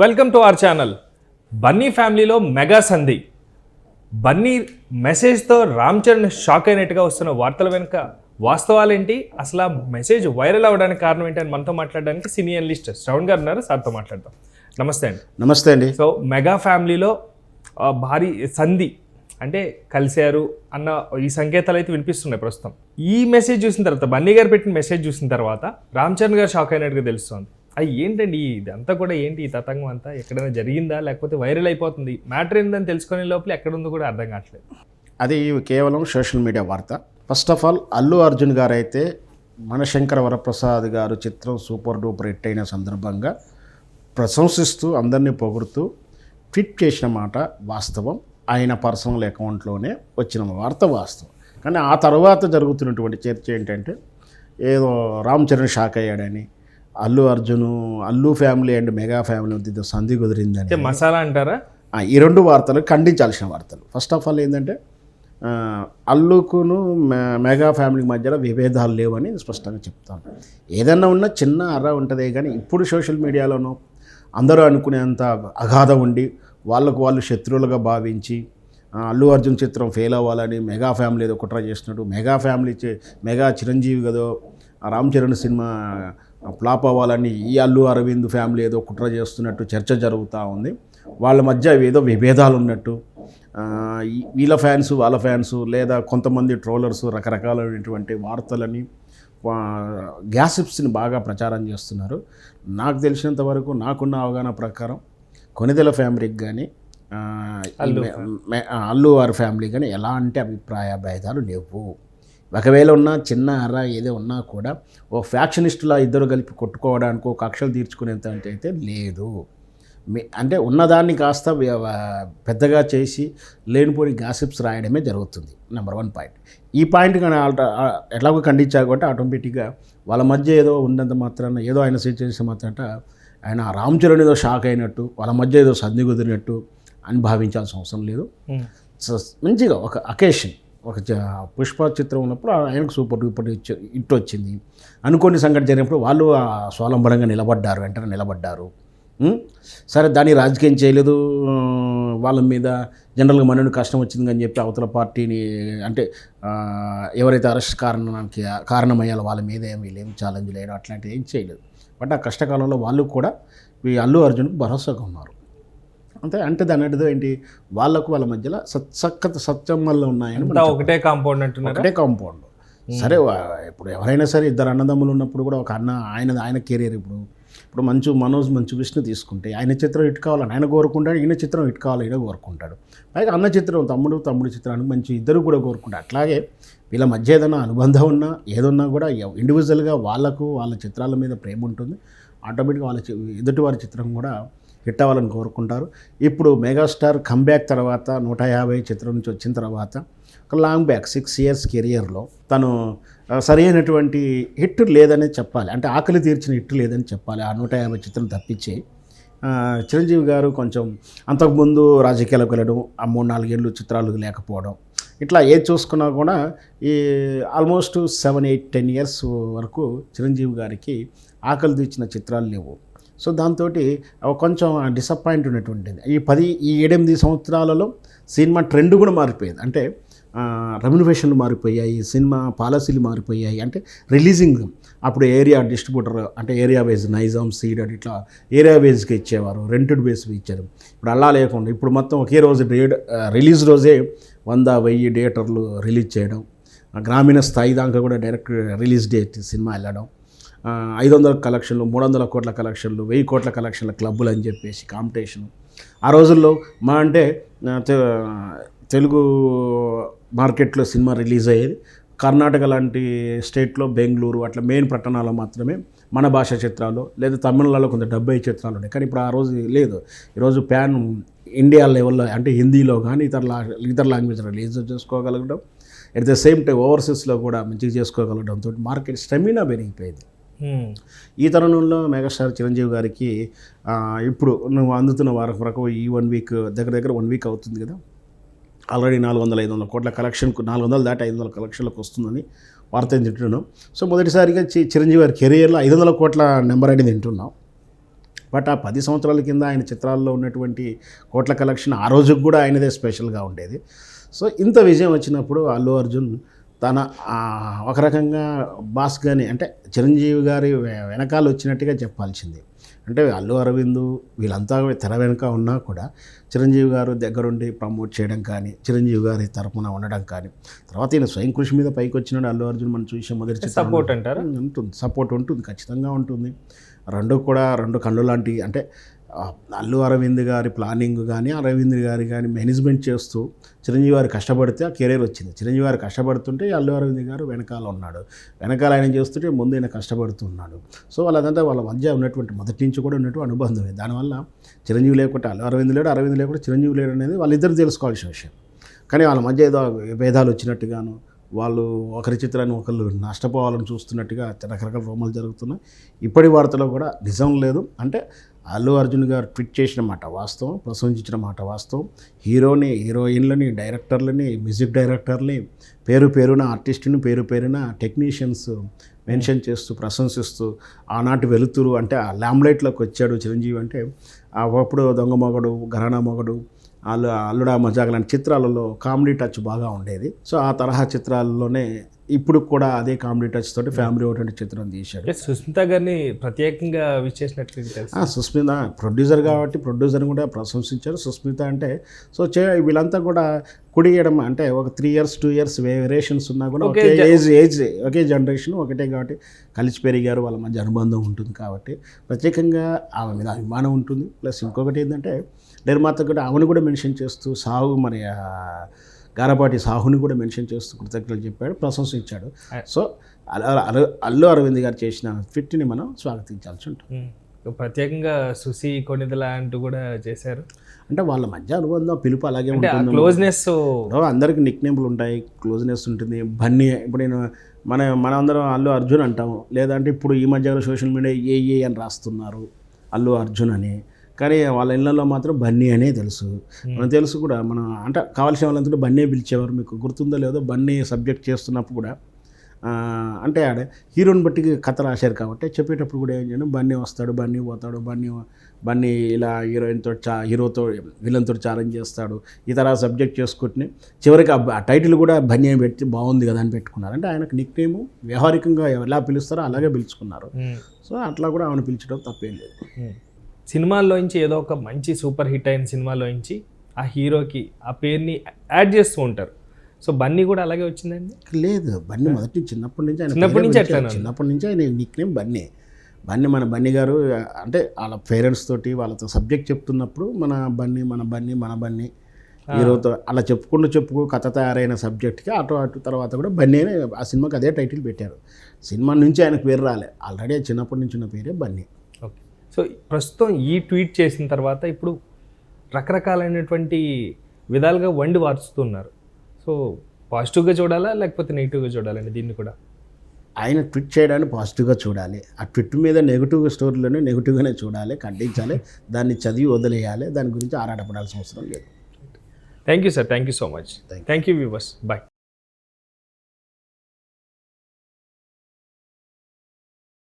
Welcome to our channel. Bunny ఫ్యామిలీలో mega సంధి. Bunny మెసేజ్తో Ram Charan shock అయినట్టుగా వస్తున్న వార్తల వెనుక వాస్తవాలేంటి, అసలు ఆ మెసేజ్ వైరల్ అవ్వడానికి కారణం ఏంటి అని మనతో మాట్లాడడానికి సినీ అనలిస్ట్ శ్రవణ్ గారు ఉన్నారు. సార్తో మాట్లాడదాం. నమస్తే అండి. నమస్తే అండి. సో మెగా ఫ్యామిలీలో భారీ సంధి అంటే కలిశారు అన్న ఈ సంకేతాలు అయితే వినిపిస్తున్నాయి ప్రస్తుతం. ఈ మెసేజ్ చూసిన తర్వాత, బన్నీ గారు పెట్టిన మెసేజ్ చూసిన తర్వాత రామ్ చరణ్ గారు షాక్ అయినట్టుగా తెలుస్తుంది. అది ఏంటండి ఇదంతా కూడా, ఏంటి ఈ తతంగం అంతా ఎక్కడైనా జరిగిందా లేకపోతే వైరల్ అయిపోతుంది? మ్యాటర్ ఏంటని తెలుసుకునే లోపల ఎక్కడుందో కూడా అర్థం కావట్లేదు. అది కేవలం సోషల్ మీడియా వార్త. First of all Allu Arjun గారు అయితే మనశంకర వరప్రసాద్ గారు చిత్రం సూపర్ డూపర్ హిట్ అయిన సందర్భంగా ప్రశంసిస్తూ అందరినీ పొగుడుతూ ట్వీట్ చేసిన మాట వాస్తవం. ఆయన పర్సనల్ అకౌంట్లోనే వచ్చిన వార్త వాస్తవం. కానీ ఆ తర్వాత జరుగుతున్నటువంటి చర్చ ఏంటంటే ఏదో రామ్ చరణ్ షాక్ అయ్యాడని, Allu family and mega family మధ్య సంధి కుదిరిందని మసాలా అంటారా? ఈ రెండు వార్తలు ఖండించాల్సిన వార్తలు. ఫస్ట్ ఆఫ్ ఆల్ ఏంటంటే అల్లుకును మెగా ఫ్యామిలీ మధ్యలో విభేదాలు లేవని స్పష్టంగా చెప్తాను. ఏదన్నా ఉన్నా చిన్న అర్ర ఉంటుంది, కానీ ఇప్పుడు సోషల్ మీడియాలోనూ అందరూ అనుకునేంత అగాధం ఉండి వాళ్ళు శత్రువులుగా భావించి అల్లు అర్జున్ చిత్రం ఫెయిల్ అవ్వాలని మెగా ఫ్యామిలీ ఏదో కుట్ర చేసినట్టు, మెగా చిరంజీవి కదో రామ్ చరణ్ సినిమా ఫ్లాప్ అవ్వాలని ఈ అల్లు అరవింద్ ఫ్యామిలీ ఏదో కుట్ర చేస్తున్నట్టు చర్చ జరుగుతూ ఉంది. వాళ్ళ మధ్య ఏదో విభేదాలు ఉన్నట్టు వీళ్ళ ఫ్యాన్స్ వాళ్ళ ఫ్యాన్స్ లేదా కొంతమంది ట్రోలర్స్ రకరకాలైనటువంటి వార్తలని గ్యాసిప్స్ని బాగా ప్రచారం చేస్తున్నారు. నాకు తెలిసినంత వరకు, నాకున్న అవగాహన ప్రకారం కొనిదెల ఫ్యామిలీకి కానీ అల్లు వారి ఫ్యామిలీ కానీ ఎలాంటి అభిప్రాయ భేదాలు లేవు. ఒకవేళ ఉన్న చిన్న అర్ర ఏదో ఉన్నా కూడా ఓ ఫ్యాక్షనిస్టులా ఇద్దరు కలిపి కొట్టుకోవడానికి, ఒక కక్షలు తీర్చుకునేంత అయితే లేదు. అంటే ఉన్నదాన్ని కాస్త పెద్దగా చేసి లేనిపోని గాసిప్స్ రాయడమే జరుగుతుంది. Number 1 point. ఈ పాయింట్ కానీ ఎట్లాగో ఖండించారు కాబట్టి ఆటోమేటిక్గా వాళ్ళ మధ్య ఏదో ఉన్నంత మాత్రాన, ఏదో ఆయన సిచ్యువేషన్ మాత్రట ఆయన రామ్ చరణ్ ఏదో షాక్ అయినట్టు, వాళ్ళ మధ్య ఏదో సంధి కుదిరినట్టు అని భావించాల్సిన అవసరం లేదు. మంచిగా ఒక అకేషన్, ఒక పుష్ప చిత్రం ఉన్నప్పుడు ఆయనకు సూపర్ డూపర్ హిట్ వచ్చింది. అనుకోని సంఘటన జరిగినప్పుడు వాళ్ళు స్వలంబరంగా నిలబడ్డారు, వెంటనే నిలబడ్డారు. సరే, దాన్ని రాజకీయం చేయలేదు. వాళ్ళ మీద జనరల్గా మనకు కష్టం వచ్చింది అని చెప్పి అవతల పార్టీని, అంటే ఎవరైతే అరెస్ట్ కారణమయ్యాలో వాళ్ళ మీద వీళ్ళేం ఛాలెంజ్ లేరు, అట్లాంటివి ఏం చేయలేదు. బట్ ఆ కష్టకాలంలో వాళ్ళు కూడా ఈ అల్లు అర్జున్కి భరోసాగా ఉన్నారు. అంటే దాని అర్థం ఏంటి, వాళ్ళ మధ్యలో సత్యమ్మల్లో ఉన్నాయని. ఒకటే కాంపౌండ్ అంటున్నారు. ఒకటే కాంపౌండ్. సరే, ఇప్పుడు ఎవరైనా సరే ఇద్దరు అన్నదమ్ములు ఉన్నప్పుడు కూడా ఒక అన్న ఆయన కెరీర్, ఇప్పుడు మనోజ్ విష్ణు తీసుకుంటే ఆయన చిత్రం హిట్ కావాలని ఆయన కోరుకుంటాడు, ఈయన చిత్రం హిట్ కావాలని ఈయన కోరుకుంటాడు. పైగా అన్న చిత్రం తమ్ముడు చిత్రానికి మంచి ఇద్దరు కూడా కోరుకుంటారు. అట్లాగే వీళ్ళ మధ్య ఏదైనా అనుబంధం ఉన్నా ఏదన్నా కూడా ఇండివిజువల్గా వాళ్ళ చిత్రాల మీద ప్రేమ ఉంటుంది. ఆటోమేటిక్గా ఎదుటి వారి చిత్రం కూడా హిట్ అవ్వాలని కోరుకుంటారు. ఇప్పుడు మెగాస్టార్ కంబ్యాక్ తర్వాత 150 చిత్రం నుంచి వచ్చిన తర్వాత ఒక లాంగ్ బ్యాక్ 6 years కెరియర్లో తను సరైనటువంటి హిట్ లేదని చెప్పాలి. అంటే ఆకలి తీర్చిన హిట్ లేదని చెప్పాలి. ఆ 150 చిత్రం తప్పించి చిరంజీవి గారు కొంచెం అంతకుముందు రాజకీయాలకు వెళ్ళడం, ఆ 3-4 ఏళ్ళు చిత్రాలు లేకపోవడం, ఇట్లా ఏది చూసుకున్నా కూడా ఈ ఆల్మోస్ట్ 7-8-10 years వరకు చిరంజీవి గారికి ఆకలి తీర్చిన చిత్రాలు లేవు. సో దాంతో కొంచెం డిసప్పాయింట్ ఉన్నటువంటిది. ఈ 7-8 సంవత్సరాలలో సినిమా ట్రెండ్ కూడా మారిపోయింది. అంటే రెమ్యునరేషన్లు మారిపోయాయి, సినిమా పాలసీలు మారిపోయాయి. అంటే రిలీజింగ్ అప్పుడు ఏరియా డిస్ట్రిబ్యూటర్, అంటే ఏరియా వైజ్ నైజాం, సీడెడ్ ఇట్లా ఏరియా వైజ్గా ఇచ్చేవారు, రెంటెడ్ బేస్గా ఇచ్చారు. ఇప్పుడు అలా లేకుండా ఇప్పుడు మొత్తం ఒకే రోజు రిలీజ్ రోజే 100-1000 థియేటర్లు రిలీజ్ చేయడం, గ్రామీణ స్థాయి దాకా కూడా డైరెక్ట్ రిలీజ్ డేట్ సినిమా వెళ్ళడం, 500 కలెక్షన్లు, 300 కోట్ల కలెక్షన్లు, 1000 కోట్ల కలెక్షన్ల క్లబ్బులు అని చెప్పేసి కాంపిటీషను. ఆ రోజుల్లో అంటే తెలుగు మార్కెట్లో సినిమా రిలీజ్ అయ్యేది కర్ణాటక లాంటి స్టేట్లో, బెంగళూరు అట్లా మెయిన్ పట్టణాల్లో మాత్రమే మన భాష చిత్రాలు, లేదా తమిళనాడులో కొంత 70 చిత్రాలు ఉన్నాయి. కానీ ఇప్పుడు ఆ రోజు లేదు. ఈరోజు ప్యాన్ ఇండియా లెవెల్లో, అంటే హిందీలో కానీ ఇతర లాంగ్వేజ్ రిలీజ్ చేసుకోగలగడం, ఎట్ ద సేమ్ టైం ఓవర్సీస్లో కూడా మంచిగా చేసుకోగలగడంతో మార్కెట్ స్టెమినా పెరిగిపోయింది. ఈ తరుణంలో మెగాస్టార్ చిరంజీవి గారికి ఇప్పుడు నువ్వు అందుతున్న వారం వరకు ఈ 1 week దగ్గర 1 week అవుతుంది కదా, ఆల్రెడీ 400-500 కోట్ల కలెక్షన్కు, 400 దాటి 500 కలెక్షన్లకు వస్తుందని వార్త తింటున్నాం. సో మొదటిసారిగా చిరంజీవి గారి కెరియర్లో 500 కోట్ల నెంబర్ అనేది తింటున్నాం. బట్ ఆ 10 సంవత్సరాల కింద ఆయన చిత్రాల్లో ఉన్నటువంటి కోట్ల కలెక్షన్ ఆ రోజుకి కూడా ఆయనదే స్పెషల్గా ఉండేది. సో ఇంత విజయం వచ్చినప్పుడు అల్లు అర్జున్ తన ఒక రకంగా బాస్ గాని అంటే చిరంజీవి గారి వెనకాల వచ్చినట్టుగా చెప్పాల్సింది. అంటే అల్లు అరవింద్ వీళ్ళంతా తెర వెనుక ఉన్నా కూడా చిరంజీవి గారు దగ్గరుండి ప్రమోట్ చేయడం కానీ, చిరంజీవి గారి తరపున ఉండడం కానీ, తర్వాత ఈయన స్వయం కృషి మీద పైకి వచ్చినాడు అల్లు అర్జున్. మనం చూసే మొదటి సపోర్ట్ అంటారా? ఉంటుంది, సపోర్ట్ ఉంటుంది, ఖచ్చితంగా ఉంటుంది. రెండు కళ్ళు లాంటి అంటే అల్లు అరవింద్ గారి ప్లానింగ్ కానీ, అరవింద్ గారి కానీ మేనేజ్మెంట్ చేస్తూ చిరంజీవి గారు కష్టపడితే ఆ కెరీర్ వచ్చింది. చిరంజీవి గారు కష్టపడుతుంటే అల్లు అరవింద్ గారు వెనకాల ఉన్నాడు, వెనకాల ఆయన చేస్తుంటే ముందు ఆయన కష్టపడుతున్నాడు. సో వాళ్ళదంతా వాళ్ళ మధ్య ఉన్నటువంటి మొదటి నుంచి కూడా ఉన్నటువంటి అనుబంధమే. దానివల్ల చిరంజీవి లేకుంటే అల్లు అరవింద్ లేడు, అరవింద్ లేకుంటే చిరంజీవి లేడు అనేది వాళ్ళిద్దరు తెలుసుకోవాల్సిన విషయం. కానీ వాళ్ళ మధ్య ఏదో భేదాలు వచ్చినట్టుగాను, వాళ్ళు ఒకరి చిత్రాన్ని ఒకళ్ళు నష్టపోవాలని చూస్తున్నట్టుగా రకరకాల రూమర్లు జరుగుతున్నాయి. ఇప్పటి వార్తలో కూడా నిజం లేదు. అంటే అల్లు అర్జున్ గారు ట్వీట్ చేసిన మాట వాస్తవం, ప్రశంసించిన మాట వాస్తవం. హీరోని, హీరోయిన్లని, డైరెక్టర్లని, మ్యూజిక్ డైరెక్టర్ని, పేరున ఆర్టిస్టుని, పేరున టెక్నీషియన్స్ మెన్షన్ చేస్తూ ప్రశంసిస్తూ ఆనాటి వెలుతురు అంటే ఆ ల్యాంబ్లైట్లోకి వచ్చాడు చిరంజీవి. అంటే అప్పుడు దొంగ మొగడు, ఘరానా మొగడు, అల్లుడా మజాక్ లాంటి చిత్రాలలో కామెడీ టచ్ బాగా ఉండేది. సో ఆ తరహా చిత్రాల్లోనే ఇప్పుడు కూడా అదే కామెడీ టచ్ తోటి ఫ్యామిలీ ఓరియంటెడ్ చిత్రం తీశాడు. సుస్మిత గారిని ప్రత్యేకంగా విష్ చేసినట్లు తెలుసు. సుస్మిత ప్రొడ్యూసర్ కాబట్టి ప్రొడ్యూసర్ని కూడా ప్రశంసించారు. సుస్మిత అంటే సో వీళ్ళంతా కూడా కుడియడం అంటే ఒక 3 years 2 years వేరియేషన్స్ ఉన్నా కూడా ఒకే ఏజ్ ఒకే జనరేషన్ ఒకటే కాబట్టి కలిసి పెరిగారు. వాళ్ళ మధ్య అనుబంధం ఉంటుంది కాబట్టి ప్రత్యేకంగా ఆమె మీద అభిమానం ఉంటుంది. ప్లస్ ఇంకొకటి ఏంటంటే నిర్మాత కూడా ఆమెను కూడా మెన్షన్ చేస్తూ గారపాటి సాహుని కూడా మెన్షన్ చేస్తూ కృతజ్ఞతలు చెప్పాడు, ప్రశంసించాడు. సో అల్లు అరవింద్ గారు చేసిన ట్వీట్ని మనం స్వాగతించాల్సి ఉంటుంది. ప్రత్యేకంగా సుసి కొనిదల అంటూ కూడా చేశారు. అంటే వాళ్ళ మధ్య అనుబంధం పిలుపు అలాగే ఉంటుంది. క్లోజ్నెస్ అందరికి నిక్ నేమ్లు ఉంటాయి, క్లోజ్నెస్ ఉంటుంది. బన్నీ ఇప్పుడు నేను మనందరం అల్లు అర్జున్ అంటాము, లేదంటే ఇప్పుడు ఈ మధ్య సోషల్ మీడియా ఏ అని రాస్తున్నారు అల్లు అర్జున్ అని. కానీ వాళ్ళ ఇళ్ళల్లో మాత్రం బన్నీ అనే తెలుసు. మనకు తెలుసు కూడా, మనం అంటే కావాల్సిన వాళ్ళంతా బన్నీ పిలిచేవారు. మీకు గుర్తుందో లేదో బన్నీ సబ్జెక్ట్ చేస్తున్నప్పుడు కూడా అంటే ఆడ హీరోని బట్టి కథ రాశారు కాబట్టి చెప్పేటప్పుడు కూడా ఏం చేయను, బన్నీ వస్తాడు, బన్నీ పోతాడు, బన్నీ ఇలా హీరోతో విలన్తో ఛాలెంజ్ చేస్తాడు, ఈ తరహా సబ్జెక్ట్ చేసుకుంటుని చివరికి ఆ టైటిల్ కూడా బన్నీ అని పెట్టి బాగుంది కదా అని పెట్టుకున్నారు. అంటే ఆయనకు నిక్ నేమ్ వ్యవహారికంగా ఎలా పిలుస్తారో అలాగే పిలుచుకున్నారు. సో అట్లా కూడా ఆమెను పిలిచడం తప్పేం లేదు. సినిమాల్లోంచి ఏదో ఒక మంచి సూపర్ హిట్ అయిన సినిమాలోంచి ఆ హీరోకి ఆ పేరుని యాడ్ చేస్తూ ఉంటారు. సో బన్నీ కూడా అలాగే వచ్చిందండి? లేదు, బన్నీ మొదటి చిన్నప్పటి నుంచి చిన్నప్పటి నుంచి ఆయన నిక్ నేమ్ బన్నీ. మన బన్నీ గారు అంటే వాళ్ళ పేరెంట్స్ తోటి వాళ్ళతో సబ్జెక్ట్ చెప్తున్నప్పుడు మన బన్నీ హీరోతో అలా చెప్పుకో కథ తయారైన సబ్జెక్ట్కి అటు తర్వాత కూడా బన్నీ అనే ఆ సినిమాకి అదే టైటిల్ పెట్టారు. సినిమా నుంచి ఆయనకు పేరు రాలే, ఆల్రెడీ చిన్నప్పటి నుంచి ఉన్న పేరే బన్నీ. ఓకే. సో ప్రస్తుతం ఈ ట్వీట్ చేసిన తర్వాత ఇప్పుడు రకరకాలైనటువంటి విధాలుగా వండి వార్చుతున్నారు. సో పాజిటివ్గా చూడాలా లేకపోతే నెగిటివ్గా చూడాలండి దీన్ని కూడా? ఆయన ట్వీట్ చేయడాన్ని పాజిటివ్గా చూడాలి. ఆ ట్వీట్ మీద నెగిటివ్ స్టోరీలను నెగిటివ్గానే చూడాలి, ఖండించాలి, దాన్ని చదివి వదిలేయాలి. దాని గురించి ఆరాటపడాల్సిన అవసరం లేదు. Thank you sir, thank you so much. Thank you viewers, bye.